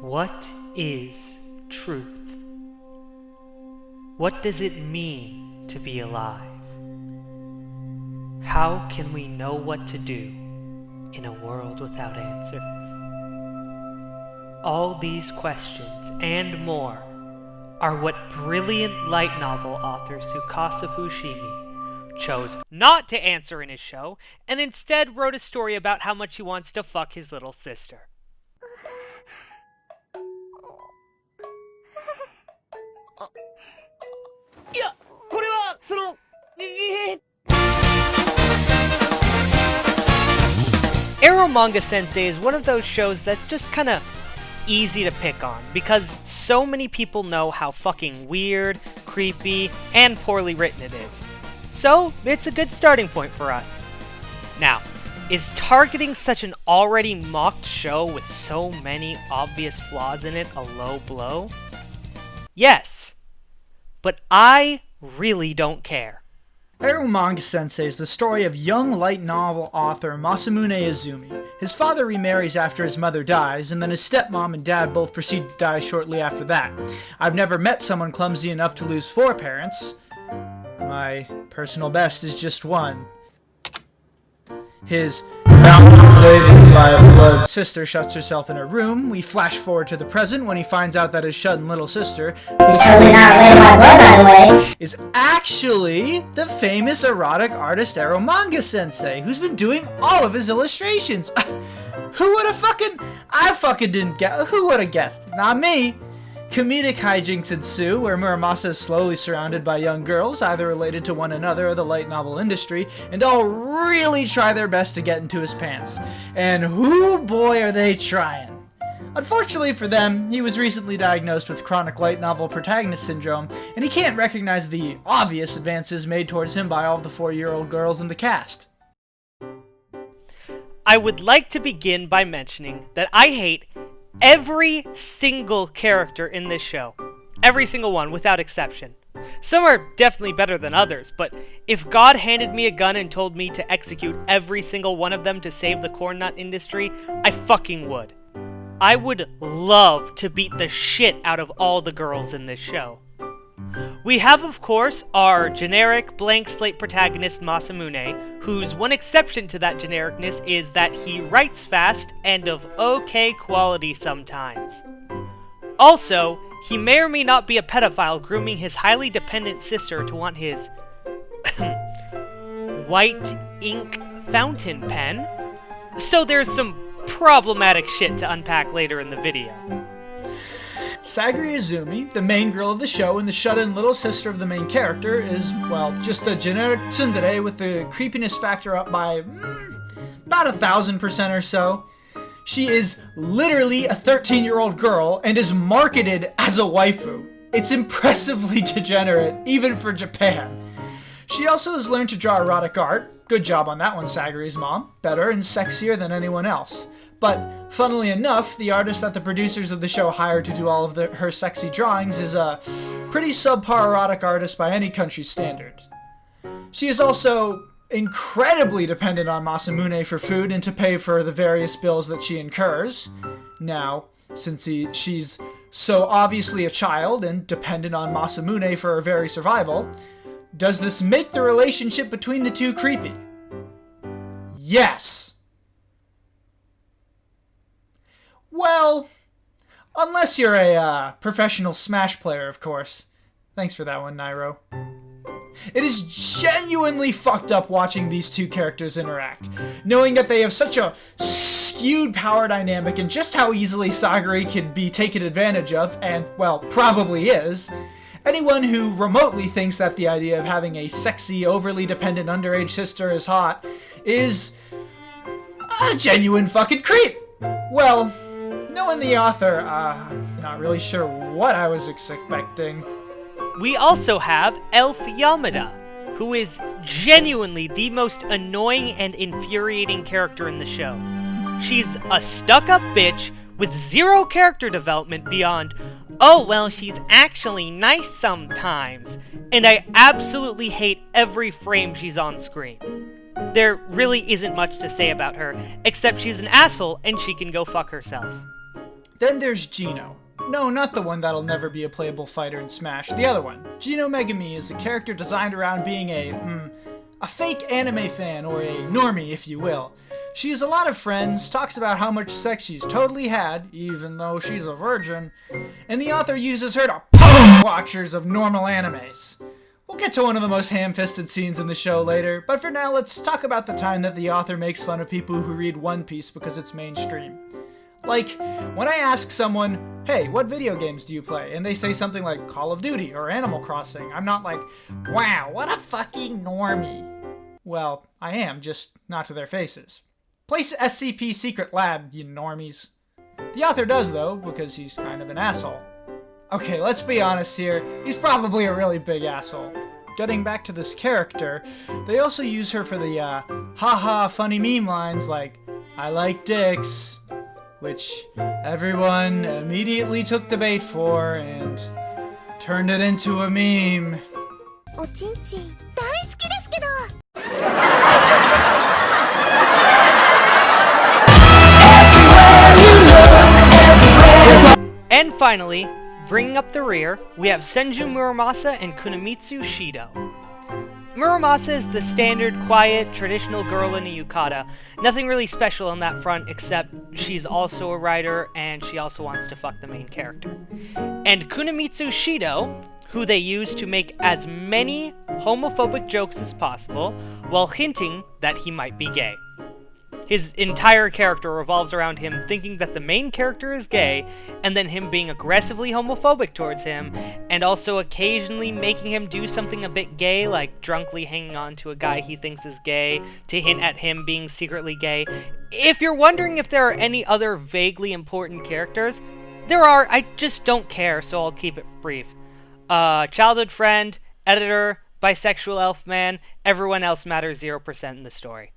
What is truth? What does it mean to be alive? How can we know what to do in a world without answers? All these questions and more are what brilliant light novel author Tsukasa Fushimi chose not to answer in his show, and instead wrote a story about how much he wants to fuck his little sister. Eromanga Sensei is one of those shows that's just kinda easy to pick on, because so many people know how fucking weird, creepy, and poorly written it is. So, it's a good starting point for us. Now, is targeting such an already mocked show with so many obvious flaws in it a low blow? Yes, but I really don't care. Eromanga Sensei is the story of young light novel author Masamune Izumi. His father remarries after his mother dies, and then his stepmom and dad both proceed to die shortly after that. I've never met someone clumsy enough to lose 4 parents. My personal best is just one. His mutilated by blood sister shuts herself in her room. We flash forward to the present when he finds out that his shut-in little sister, who's totally not related by blood, by the way, is actually the famous erotic artist Eromanga Sensei, who's been doing all of his illustrations. Who would have I fucking didn't get. Who would have guessed? Not me. Comedic hijinks ensue, where Muramasa is slowly surrounded by young girls, either related to one another or the light novel industry, and all really try their best to get into his pants. And whoo boy are they trying! Unfortunately for them, he was recently diagnosed with chronic light novel protagonist syndrome, and he can't recognize the obvious advances made towards him by all of the 4-year-old girls in the cast. I would like to begin by mentioning that I hate every single character in this show. Every single one, without exception. Some are definitely better than others, but if God handed me a gun and told me to execute every single one of them to save the corn nut industry, I fucking would. I would love to beat the shit out of all the girls in this show. We have, of course, our generic blank slate protagonist Masamune, whose one exception to that genericness is that he writes fast and of okay quality sometimes. Also, he may or may not be a pedophile grooming his highly dependent sister to want his white ink fountain pen, so there's some problematic shit to unpack later in the video. Sagiri Izumi, the main girl of the show and the shut-in little sister of the main character, is, well, just a generic tsundere with the creepiness factor up by about 1,000% or so. She is literally a 13-year-old girl and is marketed as a waifu. It's impressively degenerate, even for Japan. She also has learned to draw erotic art. Good job on that one, Sagiri's mom. Better and sexier than anyone else. But, funnily enough, the artist that the producers of the show hired to do all of her sexy drawings is a pretty subpar erotic artist by any country's standards. She is also incredibly dependent on Masamune for food and to pay for the various bills that she incurs. Now, since she's so obviously a child and dependent on Masamune for her very survival, does this make the relationship between the two creepy? Yes! Well, unless you're a professional Smash player, of course. Thanks for that one, Nairo. It is genuinely fucked up watching these two characters interact, knowing that they have such a skewed power dynamic and just how easily Sagiri can be taken advantage of, and, well, probably is. Anyone who remotely thinks that the idea of having a sexy, overly dependent underage sister is hot is a genuine fucking creep. Well, knowing the author, not really sure what I was expecting. We also have Elf Yamada, who is genuinely the most annoying and infuriating character in the show. She's a stuck-up bitch with 0 character development beyond, oh well, she's actually nice sometimes, and I absolutely hate every frame she's on screen. There really isn't much to say about her, except she's an asshole and she can go fuck herself. Then there's Geno. No, not the one that'll never be a playable fighter in Smash, the other one. Geno Megami is a character designed around being a fake anime fan, or a normie, if you will. She has a lot of friends, talks about how much sex she's totally had, even though she's a virgin, and the author uses her to pwn watchers of normal animes. We'll get to one of the most ham-fisted scenes in the show later, but for now let's talk about the time that the author makes fun of people who read One Piece because it's mainstream. Like, when I ask someone, hey, what video games do you play? And they say something like Call of Duty or Animal Crossing, I'm not like, wow, what a fucking normie. Well, I am, just not to their faces. Play SCP Secret Lab, you normies. The author does, though, because he's kind of an asshole. Okay, let's be honest here, he's probably a really big asshole. Getting back to this character, they also use her for the, haha funny meme lines like, I like dicks, which everyone immediately took the bait for and turned it into a meme. And finally, bringing up the rear, we have Senju Muramasa and Kunimitsu Shido. Muramasa is the standard, quiet, traditional girl in a yukata. Nothing really special on that front, except she's also a writer, and she also wants to fuck the main character. And Kunimitsu Shido, who they use to make as many homophobic jokes as possible, while hinting that he might be gay. His entire character revolves around him thinking that the main character is gay, and then him being aggressively homophobic towards him, and also occasionally making him do something a bit gay, like drunkenly hanging on to a guy he thinks is gay, to hint at him being secretly gay. If you're wondering if there are any other vaguely important characters, there are, I just don't care, so I'll keep it brief. Childhood friend, editor, bisexual elf man, everyone else matters 0% in the story.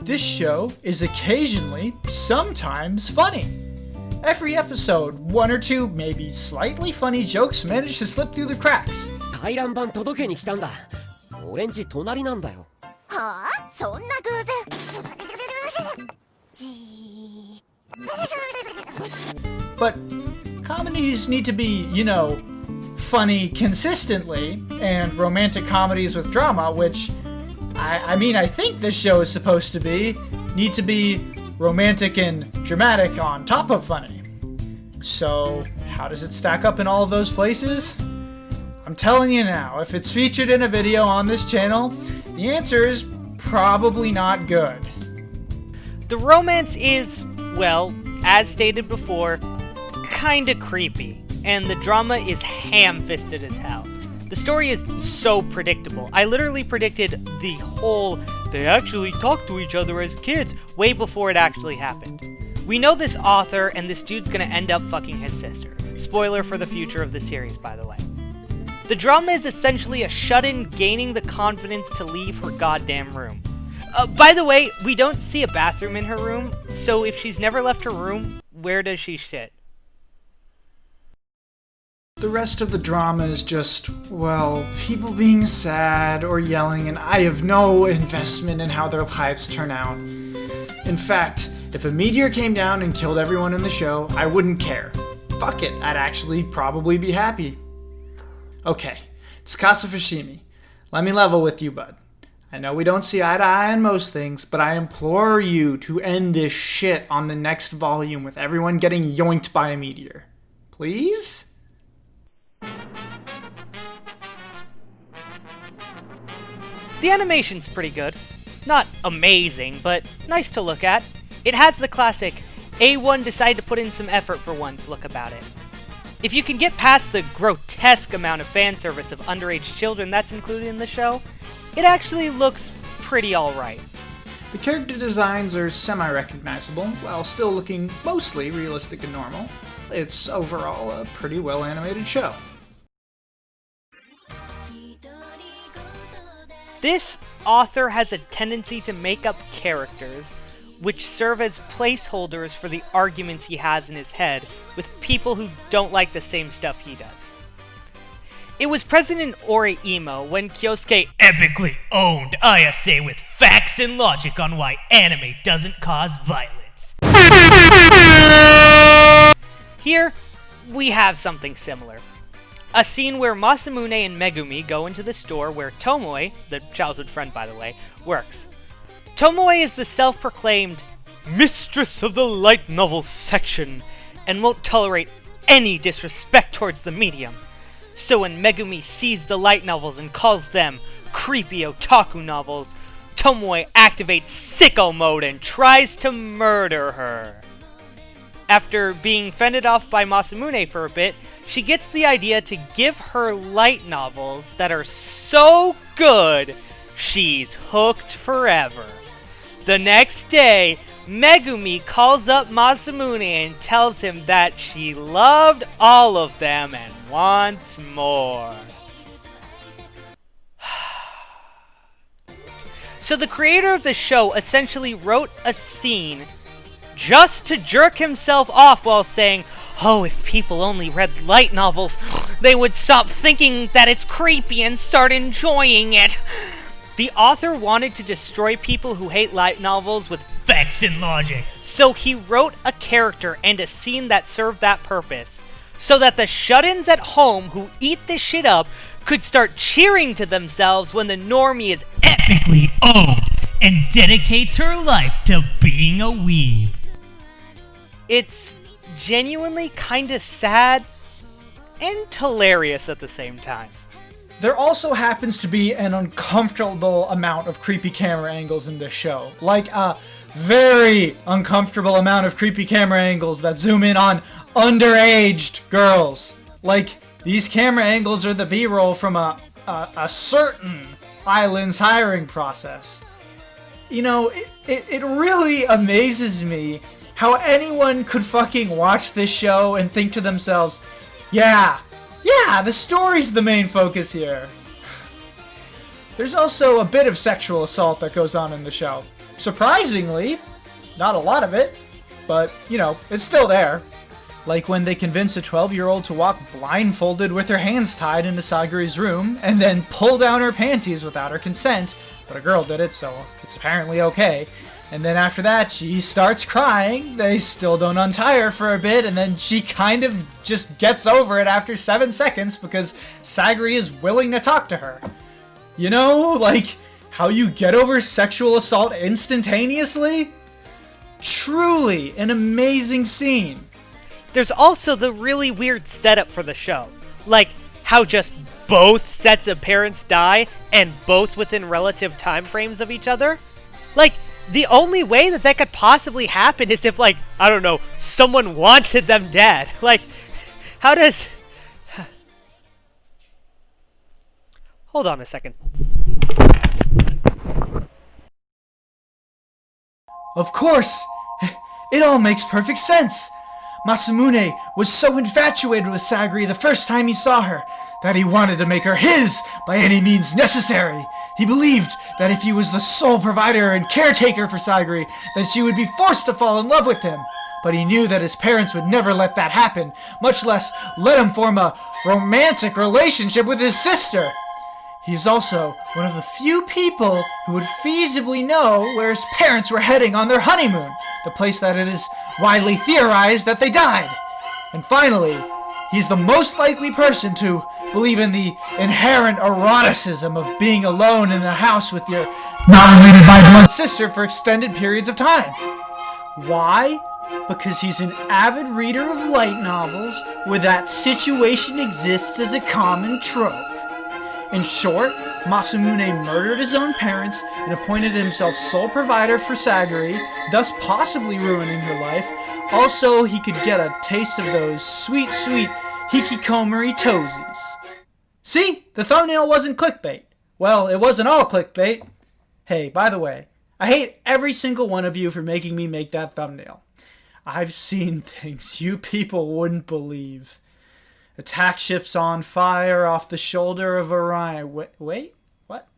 This show is occasionally, sometimes, funny. Every episode, one or two, maybe slightly funny jokes manage to slip through the cracks. 回覧板届けに来たんだ。俺んち隣なんだよ。はあ、そんな偶然。But comedies need to be, you know, funny consistently, and romantic comedies with drama, which I think this show is supposed to be, need to be romantic and dramatic on top of funny. So, how does it stack up in all of those places? I'm telling you now, if it's featured in a video on this channel, the answer is probably not good. The romance is, well, as stated before, kinda creepy, and the drama is ham-fisted as hell. The story is so predictable. I literally predicted the whole, they actually talk to each other as kids, way before it actually happened. We know this author, and this dude's gonna end up fucking his sister. Spoiler for the future of the series, by the way. The drama is essentially a shut-in gaining the confidence to leave her goddamn room. By the way, we don't see a bathroom in her room, so if she's never left her room, where does she shit? The rest of the drama is just, well, people being sad or yelling, and I have no investment in how their lives turn out. In fact, if a meteor came down and killed everyone in the show, I wouldn't care. Fuck it, I'd actually probably be happy. Okay, Tsukasa Fushimi, let me level with you, bud. I know we don't see eye to eye on most things, but I implore you to end this shit on the next volume with everyone getting yoinked by a meteor. Please? The animation's pretty good. Not amazing, but nice to look at. It has the classic, A1 decided to put in some effort for once look about it. If you can get past the grotesque amount of fan service of underage children that's included in the show, it actually looks pretty alright. The character designs are semi-recognizable, while still looking mostly realistic and normal. It's overall a pretty well-animated show. This author has a tendency to make up characters which serve as placeholders for the arguments he has in his head with people who don't like the same stuff he does. It was present in Ore Imo when Kyosuke epically owned Ayase with facts and logic on why anime doesn't cause violence. nuts. Here, we have something similar. A scene where Masamune and Megumi go into the store where Tomoe, the childhood friend by the way, works. Tomoe is the self-proclaimed mistress of the light novel section and won't tolerate any disrespect towards the medium. So when Megumi sees the light novels and calls them creepy otaku novels, Tomoe activates sicko mode and tries to murder her. After being fended off by Masamune for a bit, she gets the idea to give her light novels that are so good, she's hooked forever. The next day, Megumi calls up Masamune and tells him that she loved all of them and wants more. So the creator of the show essentially wrote a scene just to jerk himself off while saying, oh, if people only read light novels, they would stop thinking that it's creepy and start enjoying it. The author wanted to destroy people who hate light novels with facts and logic. So he wrote a character and a scene that served that purpose, so that the shut-ins at home who eat this shit up could start cheering to themselves when the normie is epically old and dedicates her life to being a weeb. It's genuinely kinda sad and hilarious at the same time. There also happens to be an uncomfortable amount of creepy camera angles in this show. Like a very uncomfortable amount of creepy camera angles that zoom in on underaged girls. Like, these camera angles are the B-roll from a certain island's hiring process. You know, it really amazes me how anyone could fucking watch this show and think to themselves, yeah, the story's the main focus here. There's also a bit of sexual assault that goes on in the show. Surprisingly, not a lot of it, but, you know, it's still there. Like when they convince a 12-year-old to walk blindfolded with her hands tied into Sagari's room and then pull down her panties without her consent, but a girl did it, so it's apparently okay. And then after that, she starts crying. They still don't untie her for a bit, and then she kind of just gets over it after 7 seconds because Sagari is willing to talk to her. You know, like how you get over sexual assault instantaneously? Truly an amazing scene. There's also the really weird setup for the show. Like how just both sets of parents die and both within relative time frames of each other. Like, the only way that could possibly happen is if, like, I don't know, someone wanted them dead. Like, how does... Hold on a second. Of course! It all makes perfect sense! Masamune was so infatuated with Sagari the first time he saw her that he wanted to make her his by any means necessary. He believed that if he was the sole provider and caretaker for Sagari, then she would be forced to fall in love with him. But he knew that his parents would never let that happen, much less let him form a romantic relationship with his sister. He is also one of the few people who would feasibly know where his parents were heading on their honeymoon, the place that it is widely theorized that they died. And finally, he's the most likely person to believe in the inherent eroticism of being alone in a house with your not-related-by-blood sister for extended periods of time. Why? Because he's an avid reader of light novels where that situation exists as a common trope. In short, Masamune murdered his own parents and appointed himself sole provider for Sagari, thus possibly ruining her life. Also, he could get a taste of those sweet, sweet hikikomori toesies. See? The thumbnail wasn't clickbait. Well, it wasn't all clickbait. Hey, by the way, I hate every single one of you for making me make that thumbnail. I've seen things you people wouldn't believe. Attack ships on fire off the shoulder of Orion. Wait? What?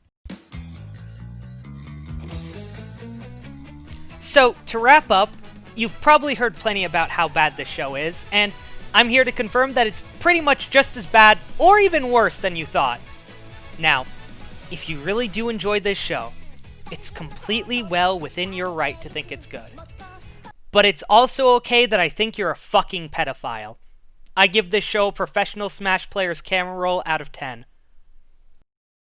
So, to wrap up, you've probably heard plenty about how bad this show is, and I'm here to confirm that it's pretty much just as bad, or even worse than you thought. Now, if you really do enjoy this show, it's completely well within your right to think it's good. but it's also okay that I think you're a fucking pedophile. I give this show a professional Smash player's camera roll out of 10.